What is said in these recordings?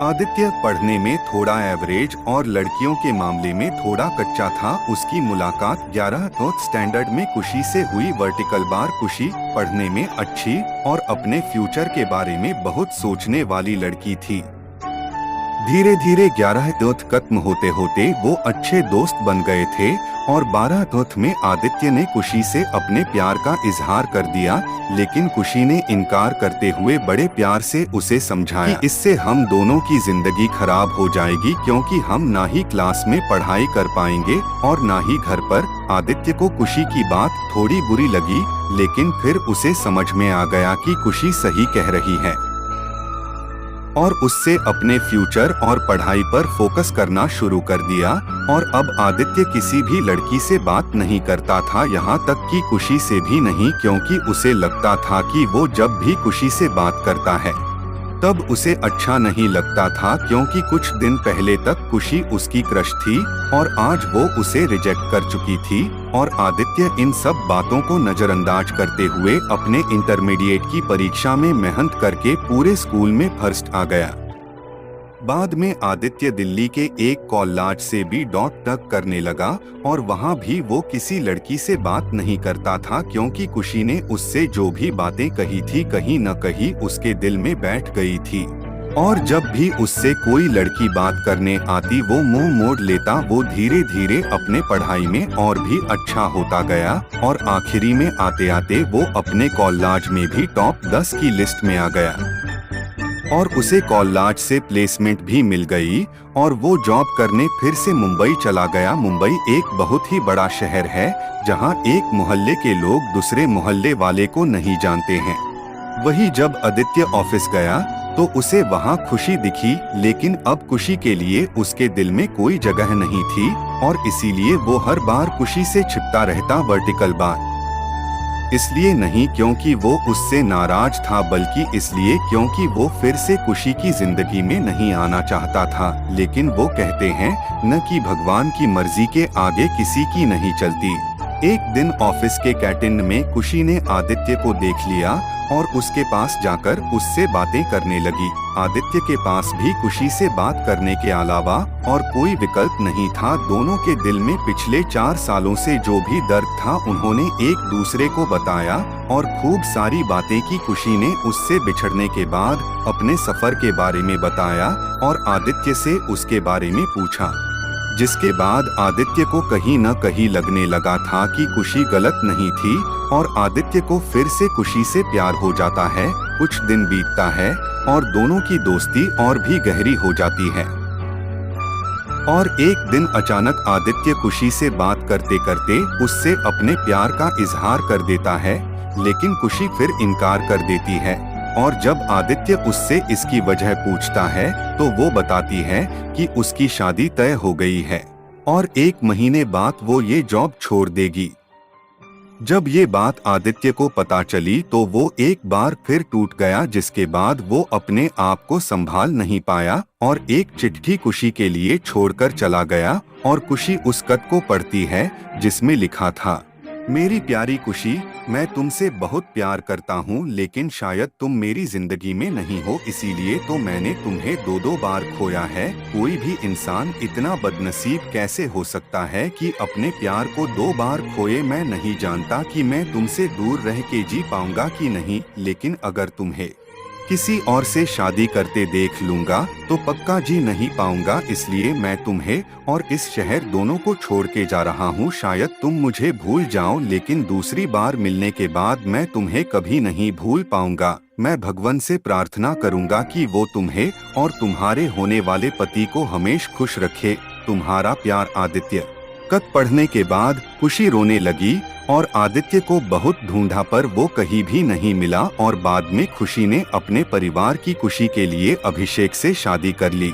आदित्य पढ़ने में थोड़ा एवरेज और लड़कियों के मामले में थोड़ा कच्चा था। उसकी मुलाकात 11th स्टैंडर्ड में खुशी से हुई। वर्टिकल बार खुशी पढ़ने में अच्छी और अपने फ्यूचर के बारे में बहुत सोचने वाली लड़की थी। धीरे धीरे 11th खत्म होते होते वो अच्छे दोस्त बन गए थे और 12th में आदित्य ने खुशी से अपने प्यार का इजहार कर दिया, लेकिन खुशी ने इनकार करते हुए बड़े प्यार से उसे समझाया कि इससे हम दोनों की जिंदगी खराब हो जाएगी, क्योंकि हम ना ही क्लास में पढ़ाई कर पाएंगे और ना ही घर पर। आदित्य को खुशी की बात थोड़ी बुरी लगी, लेकिन फिर उसे समझ में आ गया कि खुशी सही कह रही है और उससे अपने फ्यूचर और पढ़ाई पर फोकस करना शुरू कर दिया। और अब आदित्य किसी भी लड़की से बात नहीं करता था, यहाँ तक कि खुशी से भी नहीं, क्योंकि उसे लगता था कि वो जब भी खुशी से बात करता है तब उसे अच्छा नहीं लगता था, क्योंकि कुछ दिन पहले तक खुशी उसकी क्रश थी और आज वो उसे रिजेक्ट कर चुकी थी। और आदित्य इन सब बातों को नजरअंदाज करते हुए अपने इंटरमीडिएट की परीक्षा में मेहनत करके पूरे स्कूल में फर्स्ट आ गया। बाद में आदित्य दिल्ली के एक कॉलेज से भी तक करने लगा और वहाँ भी वो किसी लड़की से बात नहीं करता था, क्योंकि खुशी ने उससे जो भी बातें कही थी कहीं न कहीं उसके दिल में बैठ गई थी। और जब भी उससे कोई लड़की बात करने आती वो मुंह मोड़ लेता। वो धीरे धीरे अपने पढ़ाई में और भी अच्छा होता गया और आखिरी में आते आते वो अपने कॉलेज में भी टॉप 10 की लिस्ट में आ गया और उसे कॉलेज से प्लेसमेंट भी मिल गई और वो जॉब करने फिर से मुंबई चला गया। मुंबई एक बहुत ही बड़ा शहर है, जहां एक मोहल्ले के लोग दूसरे मोहल्ले वाले को नहीं जानते हैं। वही जब आदित्य ऑफिस गया तो उसे वहां खुशी दिखी, लेकिन अब खुशी के लिए उसके दिल में कोई जगह नहीं थी और इसीलिए वो हर बार खुशी से छिपता रहता। वर्टिकल बार इसलिए नहीं क्योंकि वो उससे नाराज था, बल्कि इसलिए क्योंकि वो फिर से खुशी की जिंदगी में नहीं आना चाहता था। लेकिन वो कहते हैं न कि भगवान की मर्जी के आगे किसी की नहीं चलती। एक दिन ऑफिस के कैंटीन में खुशी ने आदित्य को देख लिया और उसके पास जाकर उससे बातें करने लगी। आदित्य के पास भी खुशी से बात करने के अलावा और कोई विकल्प नहीं था। दोनों के दिल में पिछले 4 सालों से जो भी दर्द था उन्होंने एक दूसरे को बताया और खूब सारी बातें की। खुशी ने उससे बिछड़ने के बाद अपने सफर के बारे में बताया और आदित्य से उसके बारे में पूछा, जिसके बाद आदित्य को कहीं न कहीं लगने लगा था कि खुशी गलत नहीं थी और आदित्य को फिर से खुशी से प्यार हो जाता है। कुछ दिन बीतता है और दोनों की दोस्ती और भी गहरी हो जाती है और एक दिन अचानक आदित्य खुशी से बात करते करते उससे अपने प्यार का इजहार कर देता है, लेकिन खुशी फिर इनकार कर देती है। और जब आदित्य उससे इसकी वजह पूछता है तो वो बताती है कि उसकी शादी तय हो गई है और 1 महीने बाद वो ये जॉब छोड़ देगी। जब ये बात आदित्य को पता चली तो वो एक बार फिर टूट गया, जिसके बाद वो अपने आप को संभाल नहीं पाया और एक चिट्ठी खुशी के लिए छोड़कर चला गया। और खुशी उस खत को पढ़ती है जिसमें लिखा था, मेरी प्यारी खुशी, मैं तुमसे बहुत प्यार करता हूँ, लेकिन शायद तुम मेरी जिंदगी में नहीं हो, इसीलिए तो मैंने तुम्हें 2-2 बार खोया है। कोई भी इंसान इतना बदनसीब कैसे हो सकता है कि अपने प्यार को 2 बार खोए। मैं नहीं जानता कि मैं तुमसे दूर रह के जी पाऊंगा कि नहीं, लेकिन अगर तुम्हें किसी और से शादी करते देख लूंगा तो पक्का जी नहीं पाऊंगा। इसलिए मैं तुम्हें और इस शहर दोनों को छोड़ के जा रहा हूँ। शायद तुम मुझे भूल जाओ, लेकिन दूसरी बार मिलने के बाद मैं तुम्हें कभी नहीं भूल पाऊंगा। मैं भगवान से प्रार्थना करूंगा कि वो तुम्हें और तुम्हारे होने वाले पति को हमेशा खुश रखे। तुम्हारा प्यार, आदित्य। खत पढ़ने के बाद खुशी रोने लगी और आदित्य को बहुत ढूंढा पर वो कहीं भी नहीं मिला और बाद में खुशी ने अपने परिवार की खुशी के लिए अभिषेक से शादी कर ली।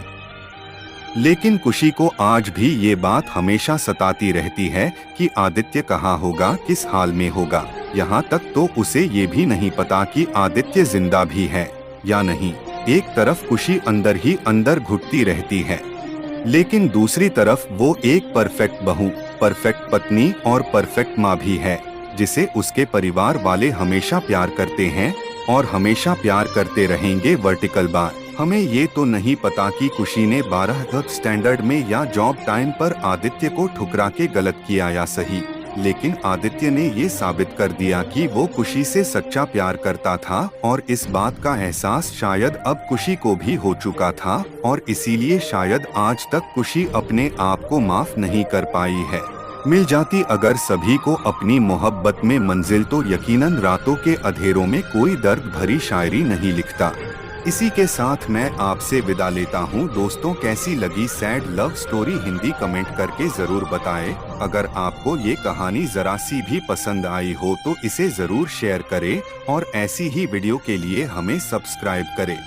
लेकिन खुशी को आज भी ये बात हमेशा सताती रहती है कि आदित्य कहाँ होगा, किस हाल में होगा। यहाँ तक तो उसे ये भी नहीं पता कि आदित्य जिंदा भी है या नहीं। एक तरफ खुशी अंदर ही अंदर घुटती रहती है, लेकिन दूसरी तरफ वो एक परफेक्ट बहू, परफेक्ट पत्नी और परफेक्ट माँ भी है, जिसे उसके परिवार वाले हमेशा प्यार करते हैं और हमेशा प्यार करते रहेंगे। Vertical bar. हमें ये तो नहीं पता कि कुशी ने 12th स्टैंडर्ड में या जॉब टाइम पर आदित्य को ठुकरा के गलत किया या सही, लेकिन आदित्य ने ये साबित कर दिया कि वो कुशी से सच्चा प्यार करता था और इस बात का एहसास शायद अब कुशी को भी हो चुका था और इसीलिए शायद आज तक कुशी अपने आप को माफ नहीं कर पाई है। मिल जाती अगर सभी को अपनी मोहब्बत में मंजिल तो यकीनन रातों के अंधेरों में कोई दर्द भरी शायरी नहीं लिखता। इसी के साथ मैं आपसे विदा लेता हूं दोस्तों। कैसी लगी sad love story Hindi comment करके जरूर बताएं। अगर आपको ये कहानी जरा सी भी पसंद आई हो तो इसे जरूर शेयर करें और ऐसी ही वीडियो के लिए हमें सब्सक्राइब करें।